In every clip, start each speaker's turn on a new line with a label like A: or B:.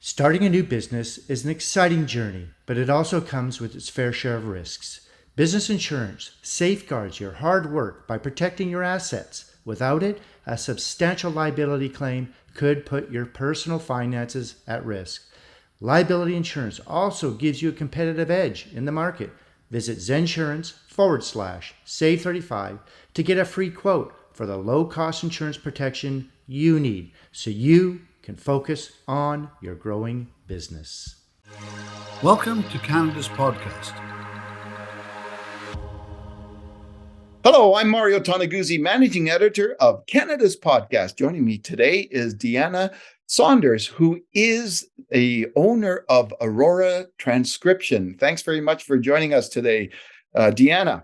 A: Starting a new business is an exciting journey, but it also comes with its fair share of risks. Business insurance safeguards your hard work by protecting your assets. Without it, a substantial liability claim could put your personal finances at risk. Liability insurance also gives you a competitive edge in the market. Visit zensurance.com/save35 to get a free quote for the low-cost insurance protection you need so you can focus on your growing business.
B: Welcome to Canada's podcast.
C: Hello, I'm Mario Toneguzzi, Managing Editor of Canada's Podcast. Joining me today is Deanna Saunders, who is the owner of Aurora Transcription. Thanks very much for joining us today, Deanna.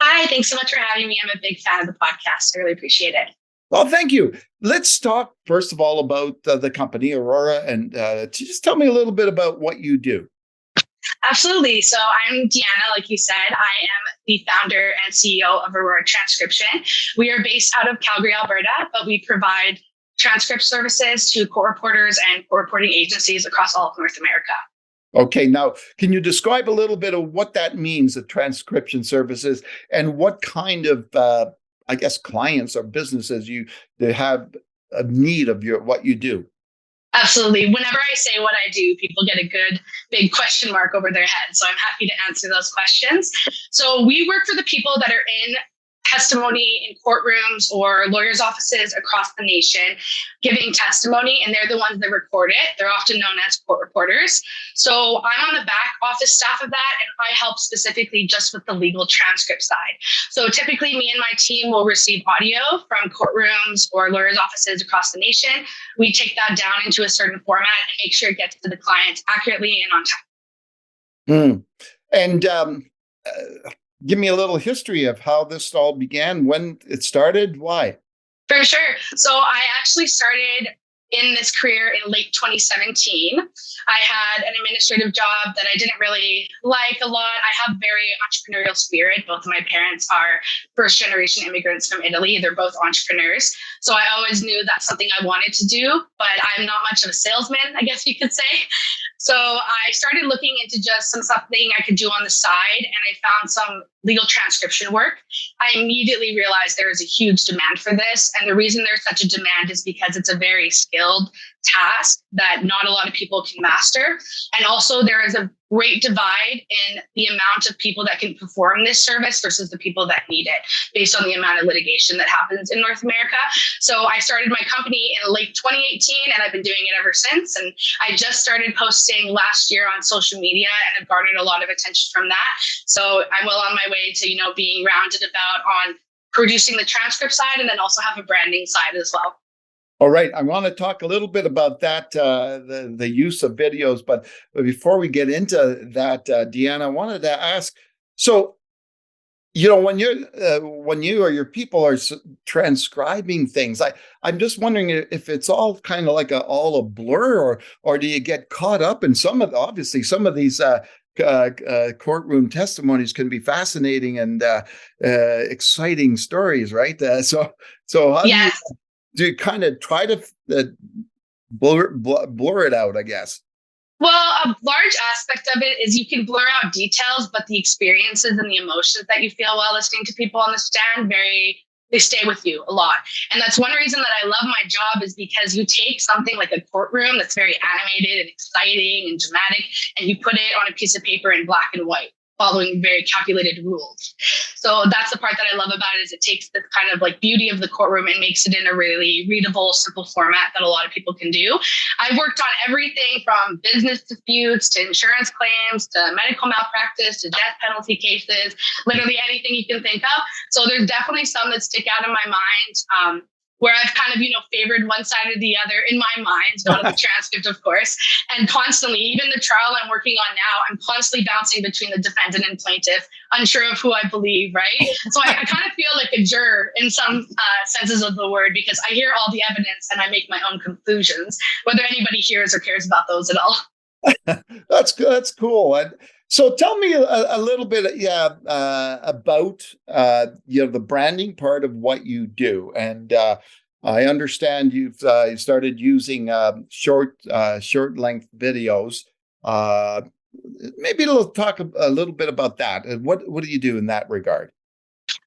D: Hi, thanks so much for having me. I'm a big fan of the podcast. I really appreciate it.
C: Well, thank you. Let's talk, first of all, about the company, Aurora, and just tell me a little bit about what you do.
D: Absolutely. So I'm Deanna, like you said. I am the founder and CEO of Aurora Transcription. We are based out of Calgary, Alberta, but we provide transcript services to court reporters and court reporting agencies across all of North America.
C: Okay, now, can you describe a little bit of what that means, the transcription services, and what kind of clients or businesses they have a need of what you do?
D: Absolutely. Whenever I say what I do, people get a good big question mark over their head. So I'm happy to answer those questions. So we work for the people that are in testimony in courtrooms or lawyers' offices across the nation giving testimony, and they're the ones that record it. They're often known as court reporters. So I'm on the back office staff of that, and I help specifically just with the legal transcript side. So typically me and my team will receive audio from courtrooms or lawyers' offices across the nation. We take that down into a certain format and make sure it gets to the client accurately and on time.
C: And give me a little history of how this all began, when it started, why?
D: For sure. So I actually started in this career in late 2017. I had an administrative job that I didn't really like a lot. I have very entrepreneurial spirit. Both of my parents are first generation immigrants from Italy. They're both entrepreneurs. So I always knew that's something I wanted to do, but I'm not much of a salesman, I guess you could say. So I started looking into just something I could do on the side, and I found some legal transcription work. I immediately realized there is a huge demand for this. And the reason there's such a demand is because it's a very skilled task that not a lot of people can master. And also there is a great divide in the amount of people that can perform this service versus the people that need it based on the amount of litigation that happens in North America. So I started my company in late 2018 and I've been doing it ever since. And I just started posting last year on social media and have garnered a lot of attention from that. So I'm well on my way to, being rounded about on producing the transcript side and then also have a branding side as well.
C: All right. I want to talk a little bit about that, the use of videos. But before we get into that, Deanna, I wanted to ask, so, when you or your people are transcribing things, I'm just wondering if it's all kind of like all a blur, or do you get caught up in some of these courtroom testimonies can be fascinating and exciting stories, right? So how do you kind of try to blur it out, I guess?
D: Well, a large aspect of it is you can blur out details, but the experiences and the emotions that you feel while listening to people on the stand, they stay with you a lot. And that's one reason that I love my job, is because you take something like a courtroom that's very animated and exciting and dramatic, and you put it on a piece of paper in black and white, following very calculated rules. So that's the part that I love about it, is it takes this kind of like beauty of the courtroom and makes it in a really readable, simple format that a lot of people can do. I've worked on everything from business disputes to insurance claims to medical malpractice to death penalty cases, literally anything you can think of. So there's definitely some that stick out in my mind. Where I've kind of, favored one side or the other in my mind, not in the transcript, of course. And constantly, even the trial I'm working on now, I'm constantly bouncing between the defendant and plaintiff, unsure of who I believe, right? So I kind of feel like a juror in some senses of the word, because I hear all the evidence and I make my own conclusions, whether anybody hears or cares about those at all.
C: That's good. That's cool. And so tell me a little bit, about the branding part of what you do, and I understand you've started using short length videos. Uh, Maybe talk a little bit about that. What do you do in that regard?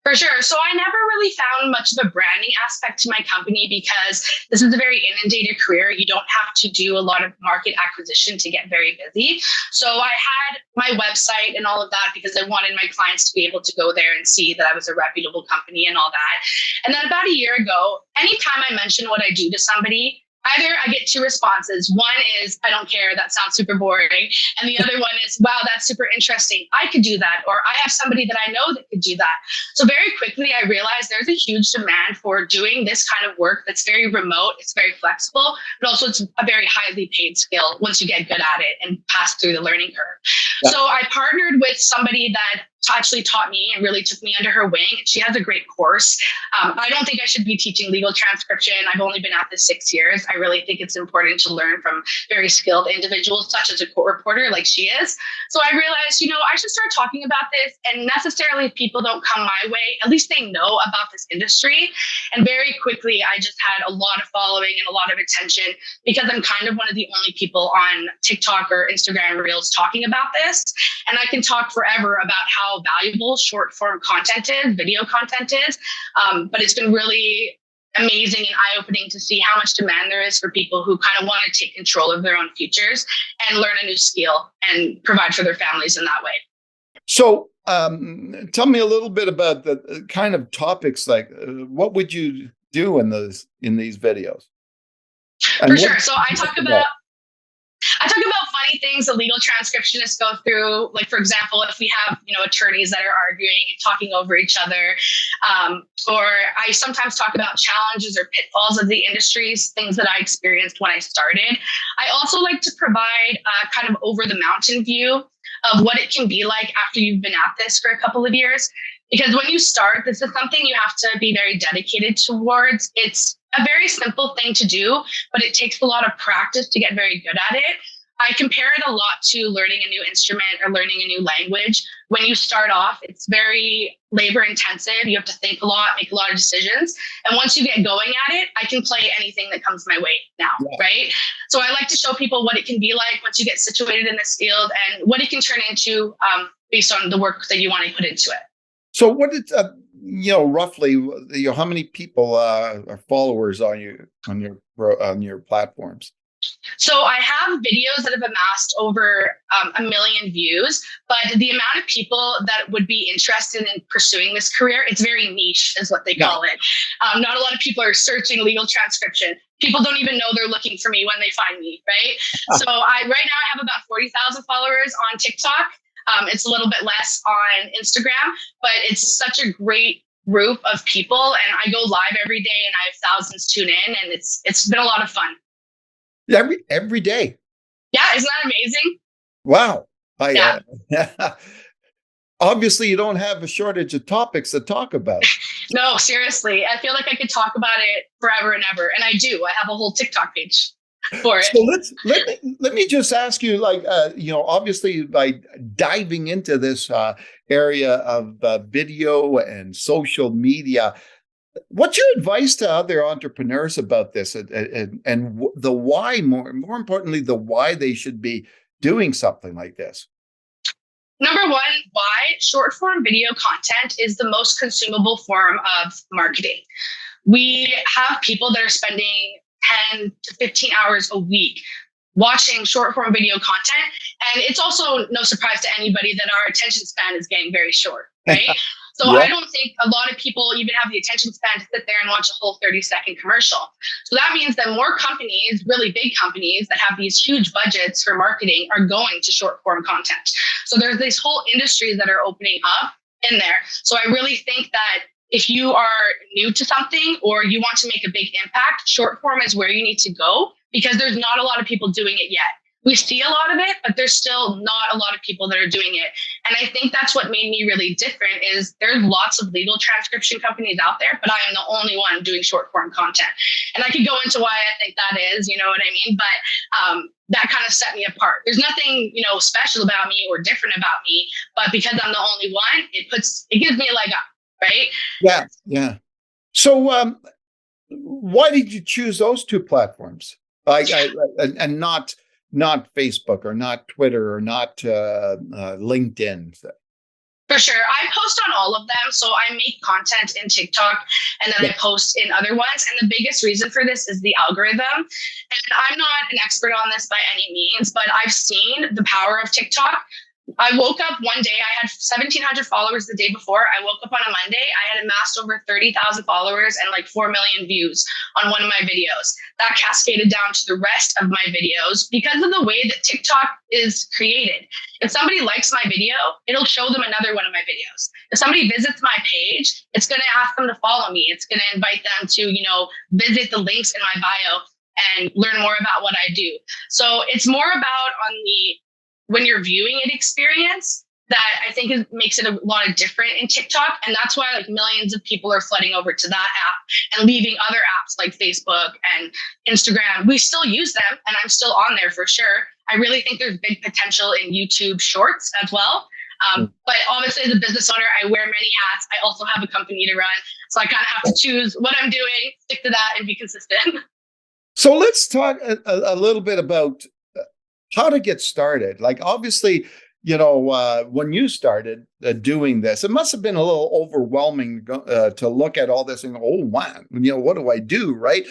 D: For sure. So I never really found much of a branding aspect to my company because this is a very inundated career. You don't have to do a lot of market acquisition to get very busy. So I had my website and all of that because I wanted my clients to be able to go there and see that I was a reputable company and all that. And then about a year ago, anytime I mention what I do to somebody, either I get two responses. One is, I don't care, that sounds super boring. And the other one is, wow, that's super interesting. I could do that. Or I have somebody that I know that could do that. So very quickly, I realized there's a huge demand for doing this kind of work that's very remote, it's very flexible, but also it's a very highly paid skill once you get good at it and pass through the learning curve.
C: Yeah.
D: So I partnered with somebody that actually taught me and really took me under her wing. She has a great course. I don't think I should be teaching legal transcription. I've only been at this 6 years. I really think it's important to learn from very skilled individuals, such as a court reporter like she is. So I realized, I should start talking about this. And necessarily, if people don't come my way, at least they know about this industry. And very quickly, I just had a lot of following and a lot of attention because I'm kind of one of the only people on TikTok or Instagram Reels talking about this. And I can talk forever about how valuable short form content is, video content is. But it's been really amazing and eye-opening to see how much demand there is for people who kind of want to take control of their own futures and learn a new skill and provide for their families in that way.
C: So tell me a little bit about the kind of topics, like what would you do in these videos? And
D: for sure. So I talk about funny things that legal transcriptionists go through. Like, for example, if we have, attorneys that are arguing and talking over each other, or I sometimes talk about challenges or pitfalls of the industries, things that I experienced when I started. I also like to provide a kind of over the mountain view of what it can be like after you've been at this for a couple of years. Because when you start, this is something you have to be very dedicated towards. It's a very simple thing to do, but it takes a lot of practice to get very good at it. I compare it a lot to learning a new instrument or learning a new language. When you start off, it's very labor intensive. You have to think a lot, make a lot of decisions. And once you get going at it, I can play anything that comes my way now, right? So I like to show people what it can be like once you get situated in this field and what it can turn into based on the work that you want to put into it.
C: So what is, roughly, how many people are followers on your platforms?
D: So I have videos that have amassed over 1 million views, but the amount of people that would be interested in pursuing this career, it's very niche is what they call it. Not a lot of people are searching legal transcription. People don't even know they're looking for me when they find me, right? So right now I have about 40,000 followers on TikTok. It's a little bit less on Instagram, but it's such a great group of people. And I go live every day and I have thousands tune in, and it's been a lot of fun.
C: Every day.
D: Yeah, isn't that amazing?
C: Wow.
D: Yeah.
C: Obviously, you don't have a shortage of topics to talk about.
D: No, seriously. I feel like I could talk about it forever and ever. And I do. I have a whole TikTok page for it.
C: So let me just ask you, obviously by diving into this area of video and social media, what's your advice to other entrepreneurs about this, and the why, more importantly, the why they should be doing something like this?
D: Number one, why short form video content is the most consumable form of marketing. We have people that are spending 10 to 15 hours a week watching short form video content. And it's also no surprise to anybody that our attention span is getting very short, right? So I don't think a lot of people even have the attention span to sit there and watch a whole 30-second commercial. So that means that more companies, really big companies that have these huge budgets for marketing, are going to short form content. So there's these whole industries that are opening up in there. So I really think that if you are new to something or you want to make a big impact, short form is where you need to go because there's not a lot of people doing it yet. We see a lot of it, but there's still not a lot of people that are doing it. And I think that's what made me really different is there's lots of legal transcription companies out there, but I am the only one doing short form content. And I could go into why I think that is, you know what I mean? But that kind of set me apart. There's nothing, special about me or different about me, but because I'm the only one, it gives me a leg up, right?
C: Yeah. So Why did you choose those two platforms? And not Facebook or not Twitter or not LinkedIn?
D: For sure. I post on all of them. So I make content in TikTok and then I post in other ones. And the biggest reason for this is the algorithm. And I'm not an expert on this by any means, but I've seen the power of TikTok. I woke up one day, I had 1,700 followers the day before. I woke up on a Monday, I had amassed over 30,000 followers and like 4 million views on one of my videos. That cascaded down to the rest of my videos because of the way that TikTok is created. If somebody likes my video, it'll show them another one of my videos. If somebody visits my page, it's going to ask them to follow me. It's going to invite them to, visit the links in my bio and learn more about what I do. So it's more about when you're viewing it experience that I think makes it a lot of different in TikTok. And that's why like millions of people are flooding over to that app and leaving other apps like Facebook and Instagram. We still use them and I'm still on there for sure. I really think there's big potential in YouTube Shorts as well. But obviously as a business owner, I wear many hats. I also have a company to run. So I kind of have to choose what I'm doing, stick to that and be consistent.
C: So let's talk a little bit about how to get started. Like obviously, when you started doing this, it must have been a little overwhelming to look at all this and go, oh man, what do I do? Right.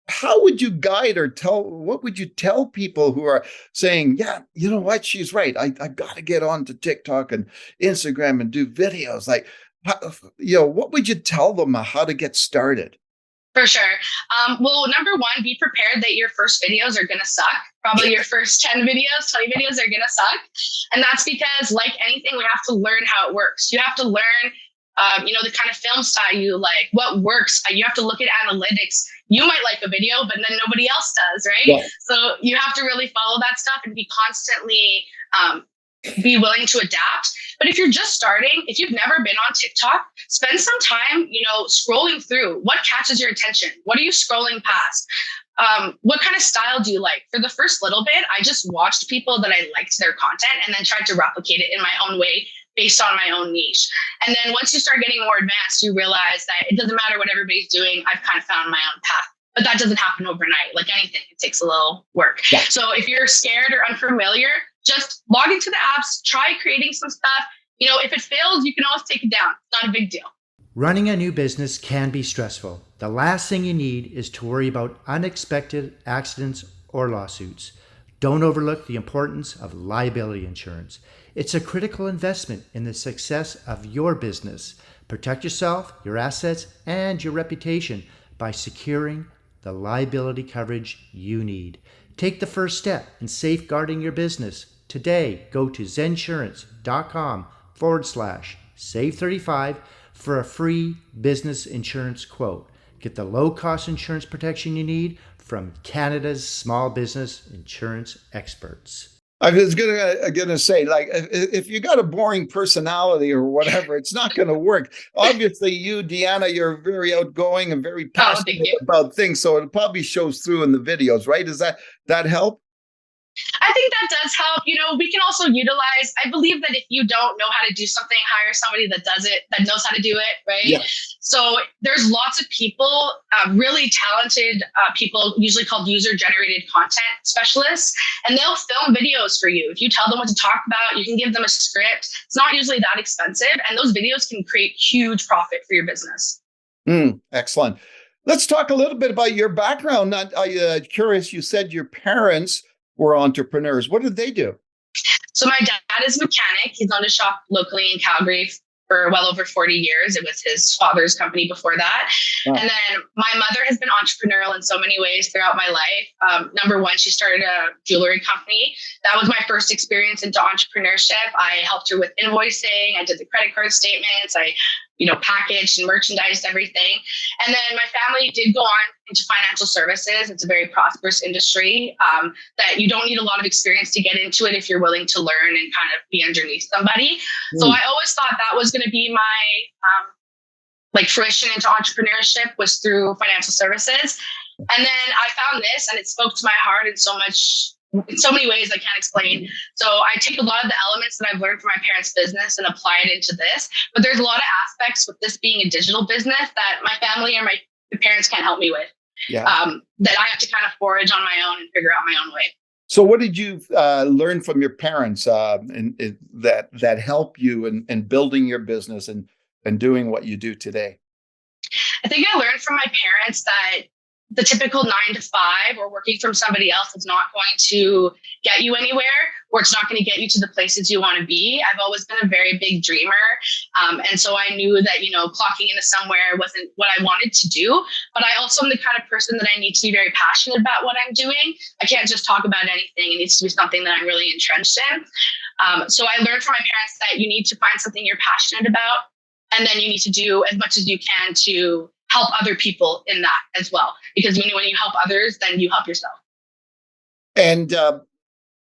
C: How would you guide or what would you tell people who are saying, yeah, you know what, she's right. I got to get onto TikTok and Instagram and do videos. Like, what would you tell them how to get started?
D: For sure. Well, number one, be prepared that your first videos are going to suck. Probably your first 10 videos, 20 videos are going to suck. And that's because like anything, we have to learn how it works. You have to learn, the kind of film style you like, what works. You have to look at analytics. You might like a video, but then nobody else does, right? Yeah. So you have to really follow that stuff and be constantly be willing to adapt. But if you're just starting, if you've never been on TikTok, spend some time, scrolling through what catches your attention. What are you scrolling past? What kind of style do you like? For the first little bit, I just watched people that I liked their content and then tried to replicate it in my own way based on my own niche. And then once you start getting more advanced, you realize that it doesn't matter what everybody's doing. I've kind of found my own path. But that doesn't happen overnight. Like anything, it takes a little work. Yeah. So if you're scared or unfamiliar, just log into the apps, try creating some stuff. If it fails, you can always take it down. It's not a big deal.
A: Running a new business can be stressful. The last thing you need is to worry about unexpected accidents or lawsuits. Don't overlook the importance of liability insurance. It's a critical investment in the success of your business. Protect yourself, your assets, and your reputation by securing the liability coverage you need. Take the first step in safeguarding your business. Today, go to zensurance.com/save35 for a free business insurance quote. Get the low-cost insurance protection you need from Canada's small business insurance experts.
C: I was gonna say, like, if you got a boring personality or whatever, it's not going to work. Obviously, you, Deanna, you're very outgoing and very passionate about things, so it probably shows through in the videos, right? Does that help?
D: I think that does help. We can also utilize, I believe that if you don't know how to do something, hire somebody that does it, that knows how to do it, right? Yeah. So there's lots of people, really talented people, usually called user-generated content specialists, and they'll film videos for you. If you tell them what to talk about, you can give them a script. It's not usually that expensive, and those videos can create huge profit for your business.
C: Excellent. Let's talk a little bit about your background. I'm curious, you said your parents were entrepreneurs. What did they do?
D: So my dad is a mechanic. He's owned a shop locally in Calgary for well over 40 years. It was his father's company before that. Wow. And then my mother has been entrepreneurial in so many ways throughout my life. Number one, she started a jewelry company. That was my first experience into entrepreneurship. I helped her with invoicing. I did the credit card statements. I packaged and merchandised everything. And then my family did go on into financial services. It's a very prosperous industry that you don't need a lot of experience to get into it if you're willing to learn and kind of be underneath somebody. So I always thought that was going to be my fruition into entrepreneurship was through financial services. And then I found this and it spoke to my heart in so many ways I can't explain. So I take a lot of the elements that I've learned from my parents' business and apply it into this. But there's a lot of aspects with this being a digital business that my family or my my parents can't help me with.
C: Yeah.
D: That I have to kind of forage on my own and figure out my own way.
C: So, what did you learn from your parents that help you in building your business and doing what you do today?
D: I think I learned from my parents that the typical 9 to 5 or working from somebody else is not going to get you anywhere, or it's not going to get you to the places you want to be. I've always been a very big dreamer. And so I knew that, clocking into somewhere wasn't what I wanted to do. But I also am the kind of person that I need to be very passionate about what I'm doing. I can't just talk about anything. It needs to be something that I'm really entrenched in. So I learned from my parents that you need to find something you're passionate about. And then you need to do as much as you can to help other people in that as well. Because when you help others, then you help yourself.
C: And,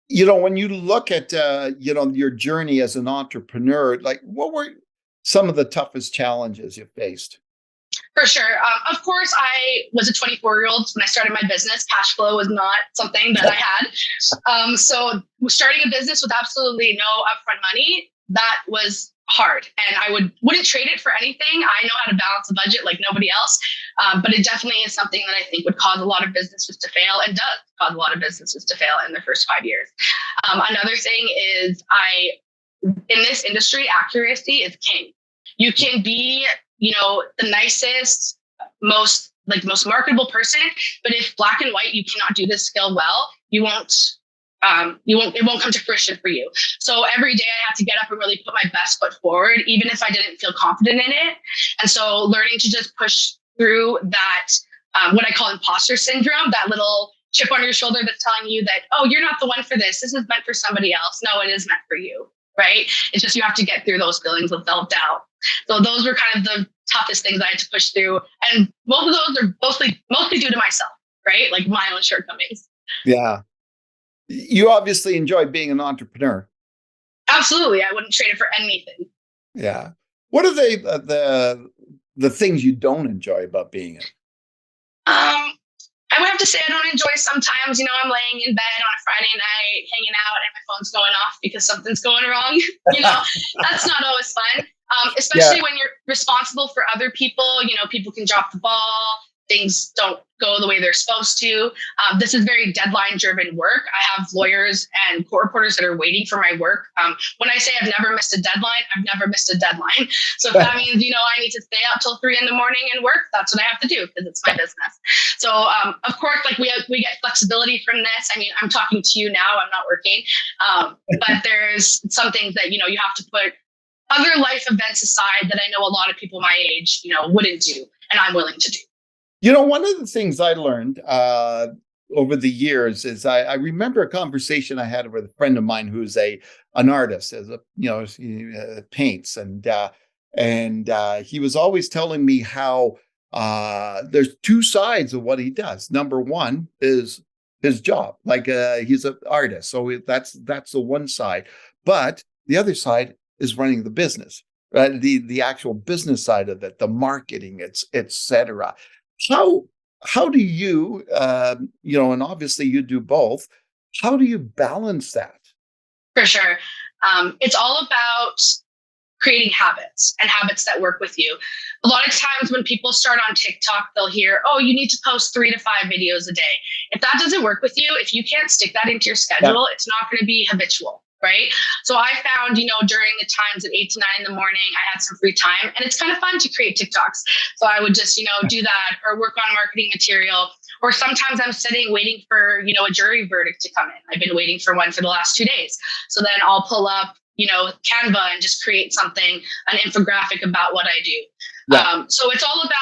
C: when you look at, your journey as an entrepreneur, like what were some of the toughest challenges you faced?
D: For sure. Of course, I was a 24-year-old when I started my business. Cash flow was not something that I had. So starting a business with absolutely no upfront money, that was hard, and I wouldn't trade it for anything. I know how to balance a budget like nobody else, but it definitely is something that I think would cause a lot of businesses to fail, and does cause a lot of businesses to fail in their first 5 years. Another thing is in this industry, accuracy is king. You can be, the nicest, most marketable person, but if black and white, you cannot do this skill well, it won't come to fruition for you. So every day I have to get up and really put my best foot forward, even if I didn't feel confident in it. And so learning to just push through that, what I call imposter syndrome, that little chip on your shoulder that's telling you that, oh, you're not the one for this. This is meant for somebody else. No, it is meant for you, right? It's just you have to get through those feelings of self-doubt. So those were kind of the toughest things I had to push through. And both of those are mostly due to myself, right? Like my own shortcomings.
C: Yeah. You obviously enjoy being an entrepreneur.
D: Absolutely. I wouldn't trade it for anything.
C: Yeah. What are the things you don't enjoy about being it?
D: I would have to say I don't enjoy sometimes, I'm laying in bed on a Friday night, hanging out, and my phone's going off because something's going wrong. That's not always fun. Especially when you're responsible for other people, people can drop the ball. Things don't go the way they're supposed to. This is very deadline-driven work. I have lawyers and court reporters that are waiting for my work. When I say I've never missed a deadline, I've never missed a deadline. So if that means, I need to stay up till 3 a.m. and work, that's what I have to do because it's my business. So of course, like we get flexibility from this. I mean, I'm talking to you now, I'm not working. But there's some things that, you have to put other life events aside that I know a lot of people my age, wouldn't do, and I'm willing to do.
C: One of the things I learned over the years is I remember a conversation I had with a friend of mine who's an artist, he paints, and he was always telling me how there's two sides of what he does. Number one is his job, like he's an artist, so that's the one side, but the other side is running the business, right? The actual business side of it, the marketing, etc. How do you, and obviously you do both, how do you balance that?
D: For sure. It's all about creating habits and habits that work with you. A lot of times when people start on TikTok, they'll hear, oh, you need to post 3 to 5 videos a day. If that doesn't work with you, if you can't stick that into your schedule, It's not going to be habitual. Right. So I found, during the times of 8 to 9 in the morning, I had some free time, and it's kind of fun to create TikToks. So I would just, do that or work on marketing material. Or sometimes I'm sitting waiting for, a jury verdict to come in. I've been waiting for one for the last 2 days. So then I'll pull up, Canva and just create something, an infographic about what I do. Yeah. So it's all about,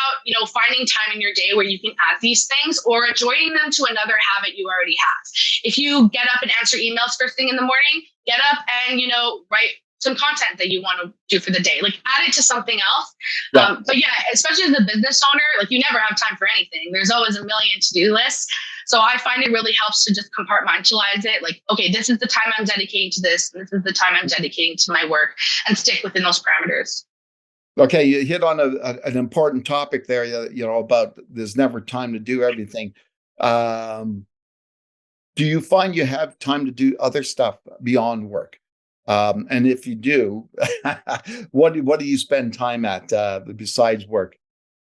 D: finding time in your day where you can add these things or joining them to another habit you already have. If you get up and answer emails first thing in the morning, get up and, write some content that you want to do for the day, like add it to something else. Yeah. But yeah, especially as a business owner, like you never have time for anything. There's always a million to-do lists. So I find it really helps to just compartmentalize it. Like, okay, this is the time I'm dedicating to this. And this is the time I'm dedicating to my work, and stick within those parameters.
C: Okay, you hit on an important topic there, about there's never time to do everything. Do you find you have time to do other stuff beyond work? And if you do, what do you spend time at besides work?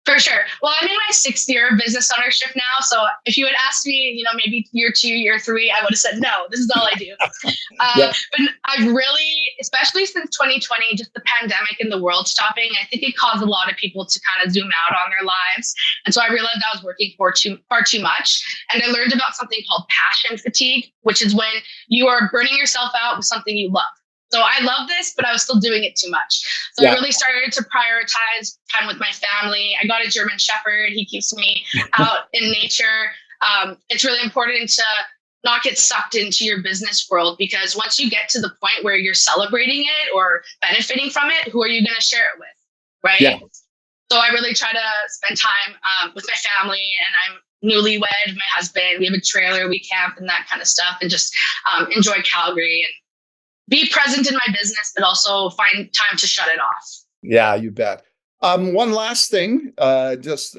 D: For sure. Well, I'm in my 6th year of business ownership now. So if you had asked me, maybe year 2, year 3, I would have said, no, this is all I do.
C: Yeah.
D: But I've really, especially since 2020, just the pandemic and the world stopping, I think it caused a lot of people to kind of zoom out on their lives. And so I realized I was working far too much. And I learned about something called passion fatigue, which is when you are burning yourself out with something you love. So I love this, but I was still doing it too much. So I really started to prioritize time with my family. I got a German Shepherd. He keeps me out in nature. It's really important to not get sucked into your business world, because once you get to the point where you're celebrating it or benefiting from it, who are you going to share it with? Right.
C: Yeah.
D: So I really try to spend time with my family, and I'm newlywed, my husband, we have a trailer, we camp and that kind of stuff, and just enjoy Calgary and be present in my business, but also find time to shut it off.
C: Yeah, you bet. One last thing just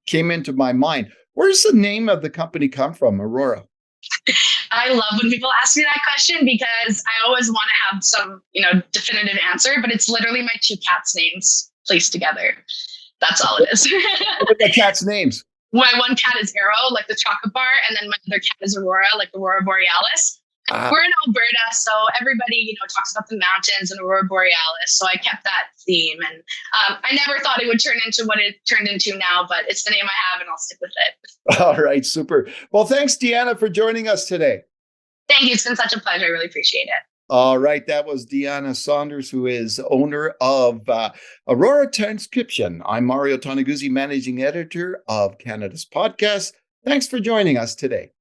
C: came into my mind. Where's the name of the company come from, Aurora?
D: I love when people ask me that question, because I always want to have some, definitive answer, but it's literally my 2 cats' names placed together. That's all it is.
C: What are the cats' names?
D: My one cat is Arrow, like the chocolate bar, and then my other cat is Aurora, like Aurora Borealis. We're in Alberta, so everybody, talks about the mountains and Aurora Borealis. So I kept that theme, and I never thought it would turn into what it turned into now, but it's the name I have, and I'll stick with it.
C: All right, super. Well, thanks, Deanna, for joining us today.
D: Thank you. It's been such a pleasure. I really appreciate it.
C: All right, that was Deanna Saunders, who is owner of Aurora Transcription. I'm Mario Toneguzzi, managing editor of Canada's Podcast. Thanks for joining us today.